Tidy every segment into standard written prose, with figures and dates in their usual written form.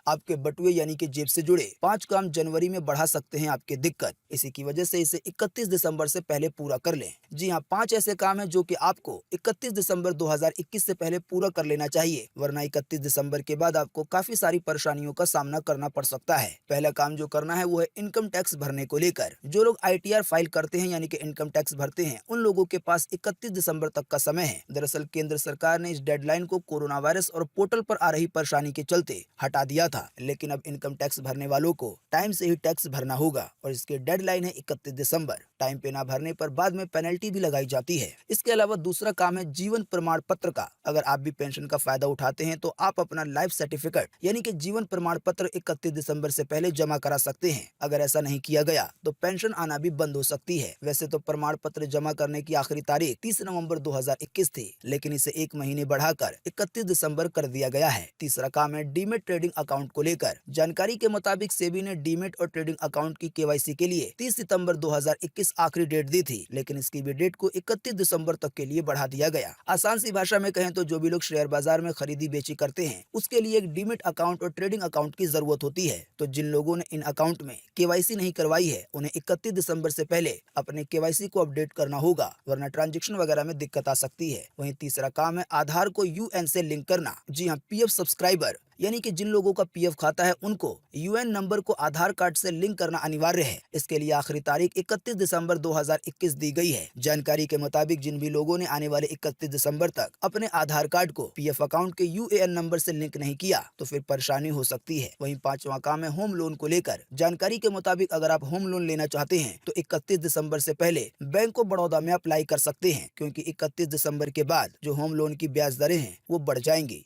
आपके बटुए यानी कि जेब से जुड़े 5 काम जनवरी में बढ़ा सकते हैं आपकी दिक्कत। इसी की वजह से इसे 31 दिसंबर से पहले पूरा कर लें। जी हाँ, 5 ऐसे काम हैं जो कि आपको 31 दिसंबर 2021 से पहले पूरा कर लेना चाहिए, वरना 31 दिसंबर के बाद आपको काफी सारी परेशानियों का सामना करना पड़ सकता है। पहला काम जो करना है वो है इनकम टैक्स भरने को लेकर। जो लोग ITR फाइल करते हैं यानी कि इनकम टैक्स भरते हैं, उन लोगों के पास 31 दिसंबर तक का समय है। दरअसल केंद्र सरकार ने इस डेडलाइन को कोरोना वायरस और पोर्टल पर आ रही परेशानी के चलते हटा दिया था, लेकिन अब इनकम टैक्स भरने वालों को टाइम से ही टैक्स भरना होगा और इसकी डेडलाइन है 31 दिसंबर। टाइम पे ना भरने पर बाद में पेनल्टी भी लगाई जाती है। इसके अलावा दूसरा काम है जीवन प्रमाण पत्र का। अगर आप भी पेंशन का फायदा उठाते हैं तो आप अपना लाइफ सर्टिफिकेट यानी कि जीवन प्रमाण पत्र 31 दिसंबर से पहले जमा करा सकते हैं। अगर ऐसा नहीं किया गया तो पेंशन आना भी बंद हो सकती है। वैसे तो प्रमाण पत्र जमा करने की आखिरी तारीख 30 नवंबर 2021 थी, लेकिन इसे 1 महीने बढ़ाकर 31 दिसंबर कर दिया गया है। तीसरा काम है डीमेट ट्रेडिंग अकाउंट को लेकर। जानकारी के मुताबिक सेबी ने डीमेट और ट्रेडिंग अकाउंट की KYC के लिए 30 सितंबर 2021 आखिरी डेट दी थी, लेकिन इसकी भी डेट को 31 दिसंबर तक के लिए बढ़ा दिया गया। आसान सी भाषा में कहें तो जो भी लोग शेयर बाजार में खरीदी बेची करते हैं, उसके लिए एक डीमेट अकाउंट और ट्रेडिंग अकाउंट की जरूरत होती है। तो जिन लोगों ने इन अकाउंट में KYC नहीं करवाई है, उन्हें 31 दिसंबर से पहले अपने KYC को अपडेट करना होगा, वरना ट्रांजैक्शन वगैरह में दिक्कत आ सकती है। वहीं तीसरा काम है आधार को UN से लिंक करना। जी हाँ, PF सब्सक्राइबर यानी कि जिन लोगों का PF खाता है, उनको UN नंबर को आधार कार्ड से लिंक करना अनिवार्य है। इसके लिए आखिरी तारीख 31 दिसंबर 2021 दी गई है। जानकारी के मुताबिक जिन भी लोगों ने आने वाले 31 दिसंबर तक अपने आधार कार्ड को PF अकाउंट के UAN नंबर से लिंक नहीं किया तो फिर परेशानी हो सकती है। वहीं पांचवा काम है होम लोन को लेकर। जानकारी के मुताबिक अगर आप होम लोन लेना चाहते हैं तो 31 दिसंबर से पहले बैंक ऑफ बड़ौदा में अप्लाई कर सकते हैं, क्योंकि 31 दिसंबर के बाद जो होम लोन की ब्याज दरें हैं वो बढ़ जाएंगी।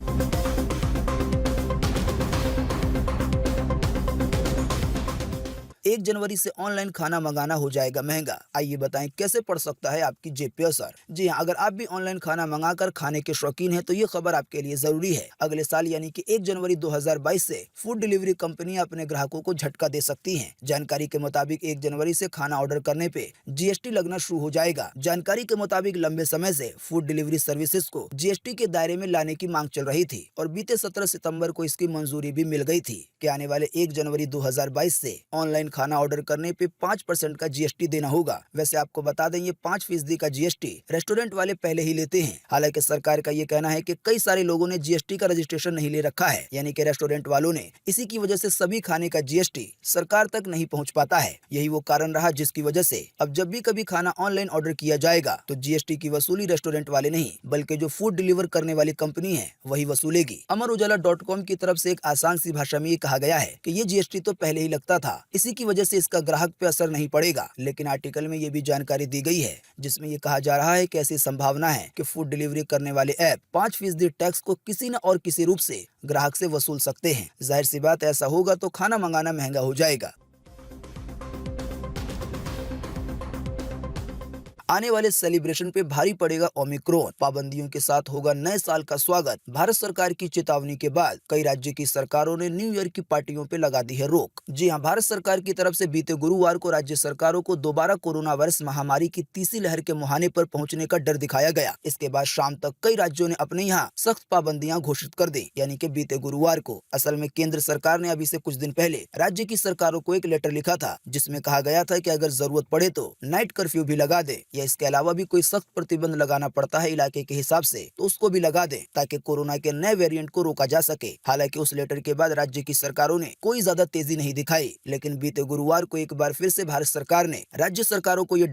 1 जनवरी से ऑनलाइन खाना मंगाना हो जाएगा महंगा। आइए बताएं कैसे पड़ सकता है आपकी जेब पे असर। जी हाँ, अगर आप भी ऑनलाइन खाना मंगाकर खाने के शौकीन हैं तो ये खबर आपके लिए जरूरी है। अगले साल यानी कि 1 जनवरी 2022 से फूड डिलीवरी कंपनियां अपने ग्राहकों को झटका दे सकती हैं। जानकारी के मुताबिक 1 जनवरी से खाना ऑर्डर करने पे GST लगना शुरू हो जाएगा। जानकारी के मुताबिक लंबे समय से फूड डिलीवरी सर्विसेज को GST के दायरे में लाने की मांग चल रही थी और बीते 17 सितंबर को इसकी मंजूरी भी मिल गई थी कि आने वाले 1 जनवरी 2022 से ऑनलाइन खाना ऑर्डर करने पे 5% का GST देना होगा। वैसे आपको बता दें ये 5% का GST रेस्टोरेंट वाले पहले ही लेते हैं। हालांकि सरकार का ये कहना है कि कई सारे लोगों ने GST का रजिस्ट्रेशन नहीं ले रखा है, यानी कि रेस्टोरेंट वालों ने। इसी की वजह से सभी खाने का GST सरकार तक नहीं पहुंच पाता है। यही वो कारण रहा जिसकी वजह से अब जब भी कभी खाना ऑनलाइन ऑर्डर किया जाएगा तो GST की वसूली रेस्टोरेंट वाले नहीं बल्कि जो फूड डिलीवर करने वाली कंपनी है वही वसूलेगी। अमर उजाला.com की तरफ से एक आसान सी भाषा में ये कहा गया है कि ये GST तो पहले ही लगता था, इसी की वजह से इसका ग्राहक पे असर नहीं पड़ेगा। लेकिन आर्टिकल में ये भी जानकारी दी गई है जिसमें ये कहा जा रहा है कि ऐसी संभावना है कि फूड डिलीवरी करने वाले ऐप 5% टैक्स को किसी न और किसी रूप से ग्राहक से वसूल सकते हैं। जाहिर सी बात, ऐसा होगा तो खाना मंगाना महंगा हो जाएगा। आने वाले सेलिब्रेशन पे भारी पड़ेगा ओमिक्रॉन। पाबंदियों के साथ होगा नए साल का स्वागत। भारत सरकार की चेतावनी के बाद कई राज्य की सरकारों ने न्यू ईयर की पार्टियों पे लगा दी है रोक। जी हां, भारत सरकार की तरफ से बीते गुरुवार को राज्य सरकारों को दोबारा कोरोना वायरस महामारी की तीसरी लहर के मुहाने पर पहुंचने का डर दिखाया गया। इसके बाद शाम तक कई राज्यों ने अपने यहाँ सख्त पाबंदियां घोषित कर दी, यानी कि बीते गुरुवार को। असल में केंद्र सरकार ने अभी से कुछ दिन पहले राज्य की सरकारों को एक लेटर लिखा था जिसमें कहा गया था कि अगर जरूरत पड़े तो नाइट कर्फ्यू भी लगा दे या इसके अलावा भी कोई सख्त प्रतिबंध लगाना पड़ता है इलाके के हिसाब से तो उसको भी लगा दें ताकि कोरोना के नए वेरिएंट को रोका जा सके। हालांकि उस लेटर के बाद राज्य की सरकारों ने कोई ज्यादा तेजी नहीं दिखाई, लेकिन बीते गुरुवार को एक बार फिर से भारत सरकार ने राज्य सरकारों को ये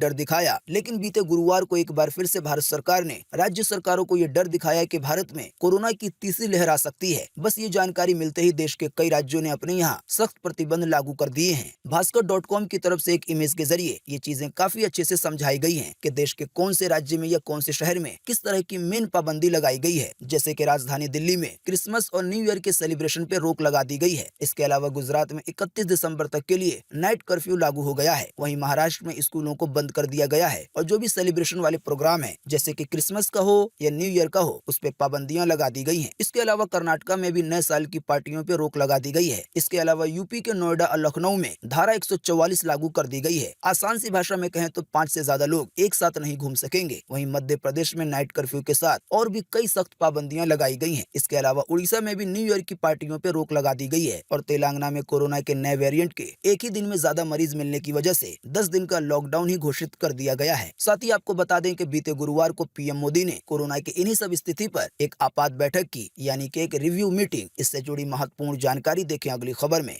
डर दिखाया कि भारत में कोरोना की तीसरी लहर आ सकती है। बस ये जानकारी मिलते ही देश के कई राज्यों ने अपने यहाँ सख्त प्रतिबंध लागू कर दिए हैं। भास्कर.com की तरफ से एक इमेज के जरिए ये चीजें काफी अच्छे से समझाई गई हैं कि देश के कौन से राज्य में या कौन से शहर में किस तरह की मेन पाबंदी लगाई गई है। जैसे कि राजधानी दिल्ली में क्रिसमस और न्यू ईयर के सेलिब्रेशन पे रोक लगा दी गई है। इसके अलावा गुजरात में 31 दिसंबर तक के लिए नाइट कर्फ्यू लागू हो गया है। वहीं महाराष्ट्र में स्कूलों को बंद कर दिया गया है और जो भी सेलिब्रेशन वाले प्रोग्राम है जैसे कि क्रिसमस का हो या न्यू ईयर का हो उस पे पाबंदियां लगा दी गई है। इसके अलावा कर्नाटका में भी नए साल की पार्टियों पे रोक लगा दी गई है। इसके अलावा यूपी के नोएडा और लखनऊ में धारा 144 लागू कर दी गई है। आसान सी भाषा में कहें तो 5 से ज्यादा लोग एक साथ नहीं घूम सकेंगे। वहीं मध्य प्रदेश में नाइट कर्फ्यू के साथ और भी कई सख्त पाबंदियां लगाई गई हैं। इसके अलावा उड़ीसा में भी न्यू ईयर की पार्टियों पर रोक लगा दी गई है और तेलंगाना में कोरोना के नए वेरिएंट के एक ही दिन में ज्यादा मरीज मिलने की वजह से 10 दिन का लॉकडाउन ही घोषित कर दिया गया है। साथ ही आपको बता दें कि बीते गुरुवार को पीएम मोदी ने कोरोना की इन्हीं सब स्थिति पर एक आपात बैठक की, यानी कि एक रिव्यू मीटिंग। इससे जुड़ी महत्वपूर्ण जानकारी देखें अगली खबर में।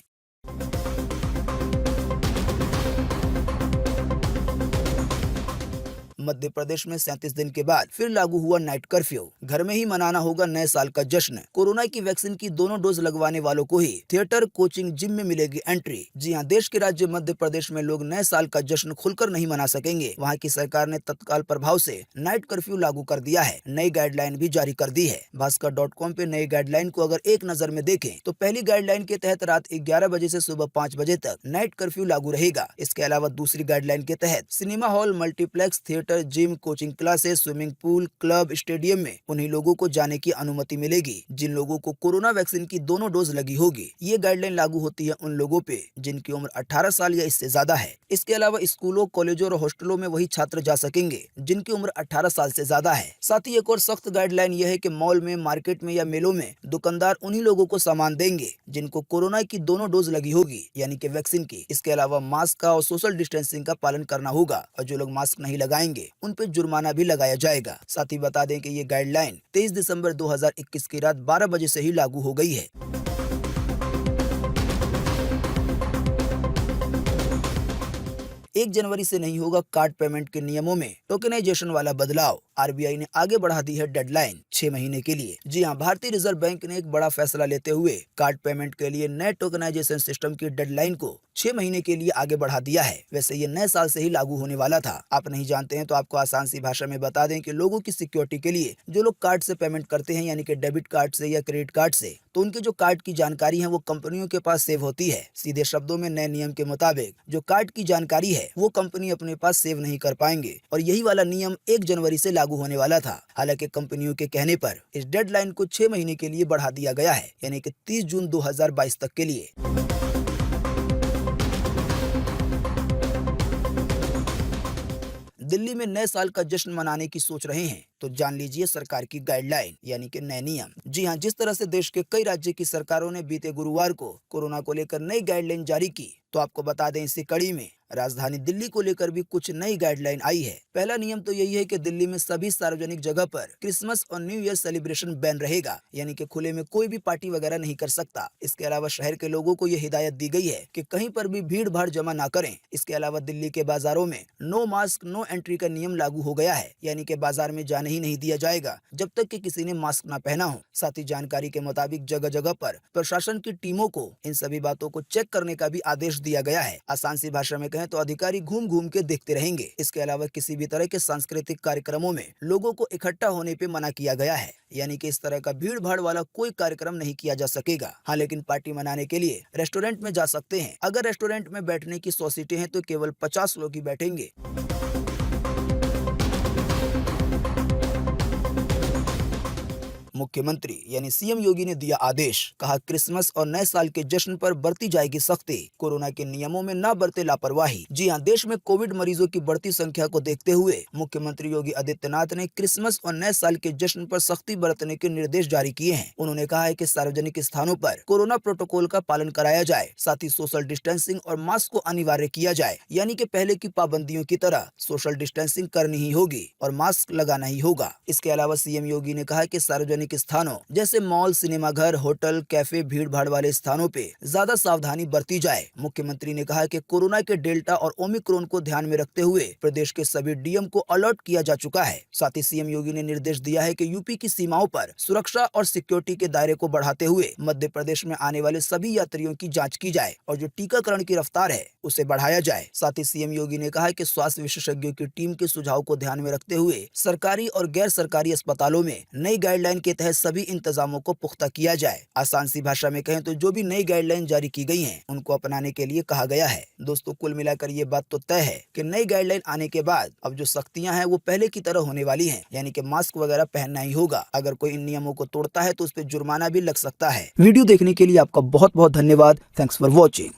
मध्य प्रदेश में 37 दिन के बाद फिर लागू हुआ नाइट कर्फ्यू। घर में ही मनाना होगा नए साल का जश्न। कोरोना की वैक्सीन की दोनों डोज लगवाने वालों को ही थिएटर, कोचिंग, जिम में मिलेगी एंट्री। जी हां, देश के राज्य मध्य प्रदेश में लोग नए साल का जश्न खुलकर नहीं मना सकेंगे। वहां की सरकार ने तत्काल प्रभाव से नाइट कर्फ्यू लागू कर दिया है। नई गाइडलाइन भी जारी कर दी है। भास्कर.com पे नई गाइडलाइन को अगर एक नजर में देखें तो पहली गाइडलाइन के तहत रात 11 बजे से सुबह 5 बजे तक नाइट कर्फ्यू लागू रहेगा। इसके अलावा दूसरी गाइडलाइन के तहत cinema hall, multiplex, theatre, gym, coaching classes, swimming pool, club, stadium में उन्हीं लोगों को जाने की अनुमति मिलेगी जिन लोगों को कोरोना वैक्सीन की दोनों डोज लगी होगी। ये गाइडलाइन लागू होती है उन लोगों पे जिनकी उम्र 18 साल या इससे ज्यादा है। इसके अलावा स्कूलों, कॉलेजों और हॉस्टलों में वही छात्र जा सकेंगे जिनकी उम्र 18 साल से ज्यादा है। साथ ही एक और सख्त गाइडलाइन यह है कि मॉल में, मार्केट में या मेलों में दुकानदार उन्हीं लोगों को सामान देंगे जिनको कोरोना की दोनों डोज लगी होगी, यानी कि वैक्सीन की। इसके अलावा मास्क का और सोशल डिस्टेंसिंग का पालन करना होगा और जो लोग मास्क नहीं लगाएंगे उन पे जुर्माना भी लगाया जाएगा। साथ ही बता दें कि ये गाइडलाइन 23 दिसंबर 2021 की रात 12 बजे से ही लागू हो गई है। 1 जनवरी से नहीं होगा कार्ड पेमेंट के नियमों में टोकनाइजेशन वाला बदलाव। आरबीआई ने आगे बढ़ा दी है डेडलाइन 6 महीने के लिए। जी हां, भारतीय रिजर्व बैंक ने एक बड़ा फैसला लेते हुए कार्ड पेमेंट के लिए नए टोकनाइजेशन सिस्टम की डेडलाइन को 6 महीने के लिए आगे बढ़ा दिया है। वैसे ये नए साल से ही लागू होने वाला था। आप नहीं जानते हैं तो आपको आसान सी भाषा में बता दें कि लोगों की सिक्योरिटी के लिए जो लोग कार्ड से पेमेंट करते हैं, यानी कि डेबिट कार्ड से या क्रेडिट कार्ड से, तो उनके जो कार्ड की जानकारी है वो कंपनियों के पास सेव होती है। सीधे शब्दों में नए नियम के मुताबिक जो कार्ड की जानकारी है वो कंपनी अपने पास सेव नहीं कर पाएंगे और यही वाला नियम 1 जनवरी से लागू होने वाला था। हालांकि कंपनियों के कहने पर इस डेडलाइन को 6 महीने के लिए बढ़ा दिया गया है, यानी कि 30 जून 2022 तक के लिए। दिल्ली में नए साल का जश्न मनाने की सोच रहे हैं तो जान लीजिए सरकार की गाइडलाइन, यानी कि नए नियम। जी हां, जिस तरह से देश के कई राज्य की सरकारों ने बीते गुरुवार को कोरोना को लेकर नई गाइडलाइन जारी की, तो आपको बता दें इसी कड़ी में राजधानी दिल्ली को लेकर भी कुछ नई गाइडलाइन आई है। पहला नियम तो यही है कि दिल्ली में सभी सार्वजनिक जगह पर क्रिसमस और न्यू ईयर सेलिब्रेशन बैन रहेगा, यानी कि खुले में कोई भी पार्टी वगैरह नहीं कर सकता। इसके अलावा शहर के लोगों को यह हिदायत दी गई है कि कहीं पर भी भीड़ भाड़ जमा ना करें। इसके अलावा दिल्ली के बाजारों में नो मास्क नो एंट्री का नियम लागू हो गया है, यानी कि बाजार में जाने ही नहीं दिया जाएगा जब तक कि किसी ने मास्क ना पहना हो। साथ ही जानकारी के मुताबिक जगह जगह पर प्रशासन की टीमों को इन सभी बातों को चेक करने का भी आदेश दिया गया है। आसान सी भाषा में कहें तो अधिकारी घूम घूम के देखते रहेंगे। इसके अलावा किसी भी तरह के सांस्कृतिक कार्यक्रमों में लोगों को इकट्ठा होने पे मना किया गया है, यानी कि इस तरह का भीड़ भाड़ वाला कोई कार्यक्रम नहीं किया जा सकेगा। हाँ, लेकिन पार्टी मनाने के लिए रेस्टोरेंट में जा सकते हैं। अगर रेस्टोरेंट में बैठने की 100 सीटें हैं तो केवल 50 लोग ही बैठेंगे। मुख्यमंत्री यानी सीएम योगी ने दिया आदेश, कहा क्रिसमस और नए साल के जश्न पर बरती जाएगी सख्ती, कोरोना के नियमों में न बरते लापरवाही। जी हां, देश में कोविड मरीजों की बढ़ती संख्या को देखते हुए मुख्यमंत्री योगी आदित्यनाथ ने क्रिसमस और नए साल के जश्न पर सख्ती बरतने के निर्देश जारी किए हैं। उन्होंने कहा है कि सार्वजनिक स्थानों पर कोरोना प्रोटोकॉल का पालन कराया जाए, साथ ही सोशल डिस्टेंसिंग और मास्क को अनिवार्य किया जाए, यानी कि पहले की पाबंदियों की तरह सोशल डिस्टेंसिंग करनी ही होगी और मास्क लगाना ही होगा। इसके अलावा सीएम योगी ने कहा कि सार्वजनिक स्थानों जैसे मॉल, सिनेमाघर, होटल, कैफे, भीड़ भाड़ वाले स्थानों पे ज्यादा सावधानी बरती जाए। मुख्यमंत्री ने कहा कि कोरोना के डेल्टा और ओमिक्रॉन को ध्यान में रखते हुए प्रदेश के सभी डीएम को अलर्ट किया जा चुका है। साथ ही सीएम योगी ने निर्देश दिया है कि यूपी की सीमाओं पर सुरक्षा और सिक्योरिटी के दायरे को बढ़ाते हुए मध्य प्रदेश में आने वाले सभी यात्रियों की जाँच की जाए और जो टीकाकरण की रफ्तार है उसे बढ़ाया जाए। साथ ही सीएम योगी ने कहा कि स्वास्थ्य विशेषज्ञों की टीम के सुझाव को ध्यान में रखते हुए सरकारी और गैर सरकारी अस्पतालों में नई गाइडलाइन के तहत सभी इंतजामों को पुख्ता किया जाए। आसान सी भाषा में कहें तो जो भी नई गाइडलाइन जारी की गई हैं, उनको अपनाने के लिए कहा गया है। दोस्तों, कुल मिलाकर ये बात तो तय है कि नई गाइडलाइन आने के बाद अब जो सख्तियां हैं वो पहले की तरह होने वाली हैं, यानी कि मास्क वगैरह पहनना ही होगा। अगर कोई इन नियमों को तोड़ता है तो उस पर जुर्माना भी लग सकता है। वीडियो देखने के लिए आपका बहुत बहुत धन्यवाद। Thanks for watching.